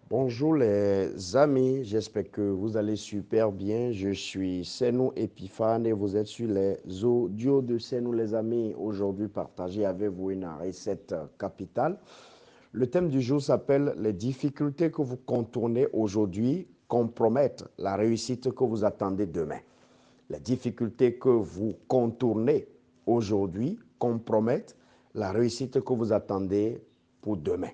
Bonjour les amis, j'espère que vous allez super bien. Je suis Senou Epiphane et vous êtes sur les audios de Senou les amis. Aujourd'hui, partager avec vous une recette capitale. Le thème du jour s'appelle les difficultés que vous contournez aujourd'hui compromettent la réussite que vous attendez demain. Les difficultés que vous contournez aujourd'hui compromettent la réussite que vous attendez pour demain.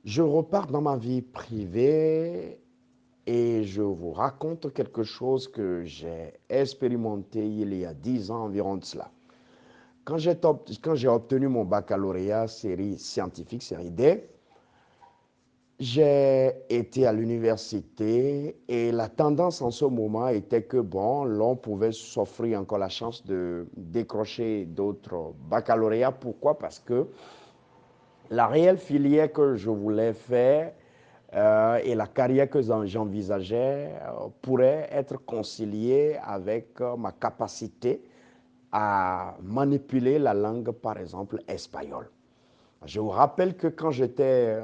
Je repars dans ma vie privée et je vous raconte quelque chose que j'ai expérimenté il y a 10 ans environ de cela. Quand j'ai obtenu mon baccalauréat série scientifique, série D, j'ai été à l'université et la tendance en ce moment était que, bon, l'on pouvait s'offrir encore la chance de décrocher d'autres baccalauréats. Pourquoi? Parce que la réelle filière que je voulais faire et la carrière que j'envisageais pourrait être conciliée avec ma capacité à manipuler la langue, par exemple, espagnole. Je vous rappelle que quand j'étais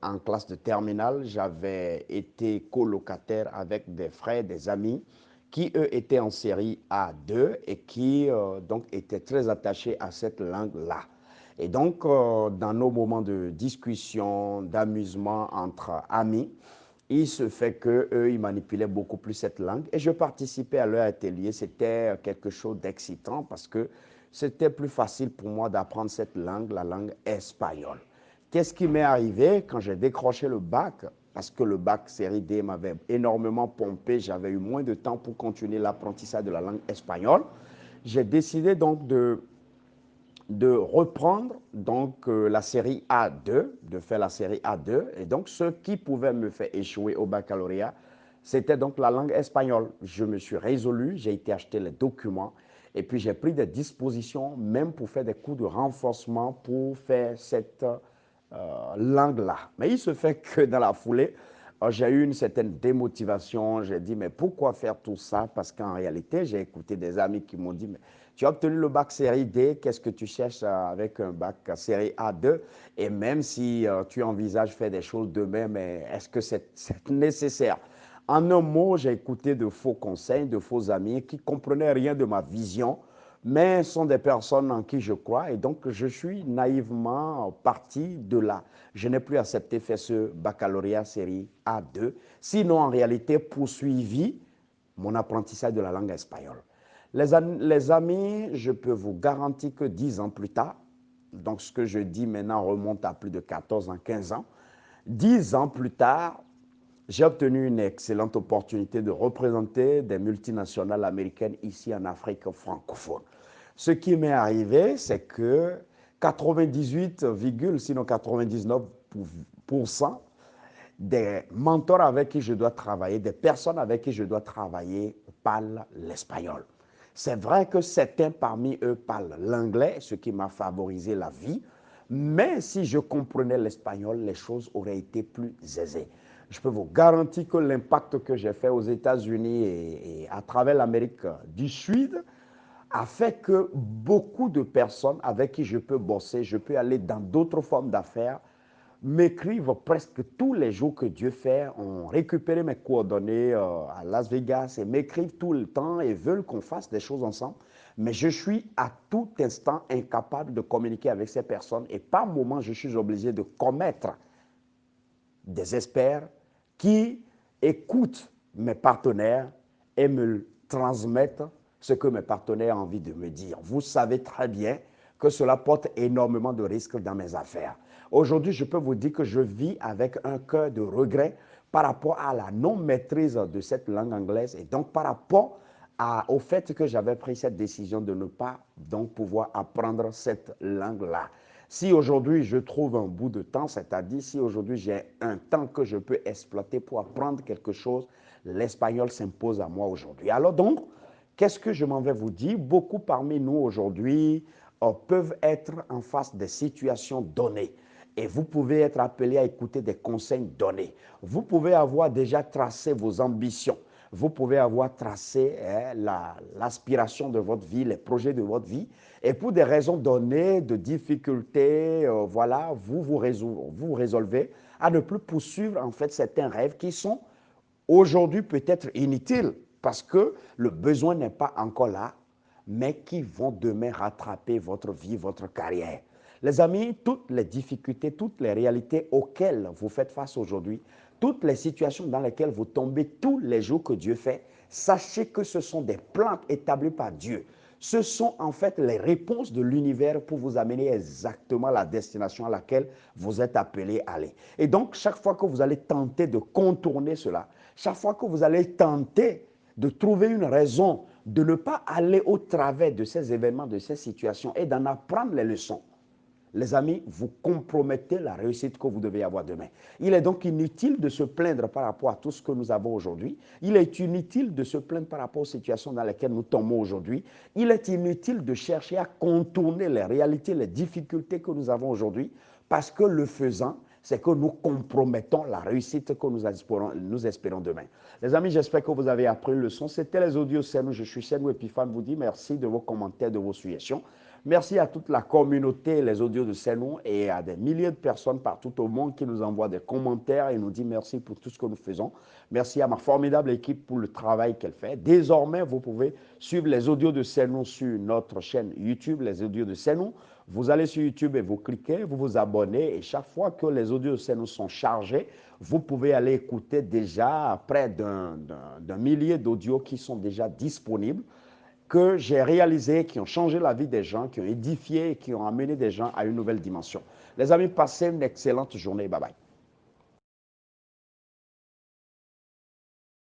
en classe de terminale, j'avais été colocataire avec des frères, des amis qui, eux, étaient en série A2 et qui, donc, étaient très attachés à cette langue-là. Et donc, dans nos moments de discussion, d'amusement entre amis, il se fait qu'eux, ils manipulaient beaucoup plus cette langue. Et je participais à leur atelier. C'était quelque chose d'excitant parce que c'était plus facile pour moi d'apprendre cette langue, la langue espagnole. Qu'est-ce qui m'est arrivé quand j'ai décroché le bac? Parce que le bac série D m'avait énormément pompé, j'avais eu moins de temps pour continuer l'apprentissage de la langue espagnole. J'ai décidé donc de reprendre la série A2, de faire la série A2. Et donc, ce qui pouvait me faire échouer au baccalauréat, c'était donc la langue espagnole. Je me suis résolu, j'ai été acheter les documents et puis j'ai pris des dispositions même pour faire des cours de renforcement pour faire cette langue-là. Mais il se fait que dans la foulée, j'ai eu une certaine démotivation. J'ai dit, mais pourquoi faire tout ça? Parce qu'en réalité, j'ai écouté des amis qui m'ont dit, mais tu as obtenu le bac série D, qu'est-ce que tu cherches avec un bac série A2? Et même si tu envisages faire des choses demain, mais est-ce que c'est nécessaire? En un mot, j'ai écouté de faux conseils, de faux amis qui ne comprenaient rien de ma vision, mais sont des personnes en qui je crois. Et donc, je suis naïvement parti de là. Je n'ai plus accepté faire ce baccalauréat série A2, sinon en réalité poursuivi mon apprentissage de la langue espagnole. Les amis, je peux vous garantir que 10 ans plus tard, donc ce que je dis maintenant remonte à plus de 14 ans, 15 ans, 10 ans plus tard, j'ai obtenu une excellente opportunité de représenter des multinationales américaines ici en Afrique francophone. Ce qui m'est arrivé, c'est que 98, sinon 99% des mentors avec qui je dois travailler, des personnes avec qui je dois travailler parlent l'espagnol. C'est vrai que certains parmi eux parlent l'anglais, ce qui m'a favorisé la vie, mais si je comprenais l'espagnol, les choses auraient été plus aisées. Je peux vous garantir que l'impact que j'ai fait aux États-Unis et à travers l'Amérique du Sud a fait que beaucoup de personnes avec qui je peux bosser, je peux aller dans d'autres formes d'affaires, m'écrivent presque tous les jours que Dieu fait, ont récupéré mes coordonnées à Las Vegas et m'écrivent tout le temps et veulent qu'on fasse des choses ensemble. Mais je suis à tout instant incapable de communiquer avec ces personnes et par moment, je suis obligé de commettre des experts qui écoutent mes partenaires et me transmettent ce que mes partenaires ont envie de me dire. Vous savez très bien que cela porte énormément de risques dans mes affaires. Aujourd'hui, je peux vous dire que je vis avec un cœur de regret par rapport à la non-maîtrise de cette langue anglaise et donc par rapport au fait que j'avais pris cette décision de ne pas donc pouvoir apprendre cette langue-là. Si aujourd'hui je trouve un bout de temps, c'est-à-dire si aujourd'hui j'ai un temps que je peux exploiter pour apprendre quelque chose, l'espagnol s'impose à moi aujourd'hui. Alors donc, qu'est-ce que je m'en vais vous dire? Beaucoup parmi nous aujourd'hui peuvent être en face des situations données. Et vous pouvez être appelé à écouter des conseils donnés. Vous pouvez avoir déjà tracé vos ambitions. vous pouvez avoir tracé l'aspiration de votre vie, les projets de votre vie, et pour des raisons données, de difficultés, voilà, vous résolvez à ne plus poursuivre en fait certains rêves qui sont aujourd'hui peut-être inutiles parce que le besoin n'est pas encore là, mais qui vont demain rattraper votre vie, votre carrière. Les amis, toutes les difficultés, toutes les réalités auxquelles vous faites face aujourd'hui, toutes les situations dans lesquelles vous tombez tous les jours que Dieu fait, sachez que ce sont des plans établis par Dieu. Ce sont en fait les réponses de l'univers pour vous amener exactement à la destination à laquelle vous êtes appelé à aller. Et donc, chaque fois que vous allez tenter de contourner cela, chaque fois que vous allez tenter de trouver une raison de ne pas aller au travers de ces événements, de ces situations et d'en apprendre les leçons, les amis, vous compromettez la réussite que vous devez avoir demain. Il est donc inutile de se plaindre par rapport à tout ce que nous avons aujourd'hui. Il est inutile de se plaindre par rapport aux situations dans lesquelles nous tombons aujourd'hui. Il est inutile de chercher à contourner les réalités, les difficultés que nous avons aujourd'hui, parce que le faisant, c'est que nous compromettons la réussite que nous espérons demain. Les amis, j'espère que vous avez appris une leçon. C'était les audios Senou. Je suis Senou Epiphane. Vous dit merci de vos commentaires, de vos suggestions. Merci à toute la communauté, les audios de Senou et à des milliers de personnes partout au monde qui nous envoient des commentaires et nous disent merci pour tout ce que nous faisons. Merci à ma formidable équipe pour le travail qu'elle fait. Désormais, vous pouvez suivre les audios de Senou sur notre chaîne YouTube, les audios de Senou. Vous allez sur YouTube et vous cliquez, vous vous abonnez et chaque fois que les audios de Senou sont chargés, vous pouvez aller écouter déjà près d'un millier d'audios qui sont déjà disponibles, que j'ai réalisés, qui ont changé la vie des gens, qui ont édifié et qui ont amené des gens à une nouvelle dimension. Les amis, passez une excellente journée. Bye bye.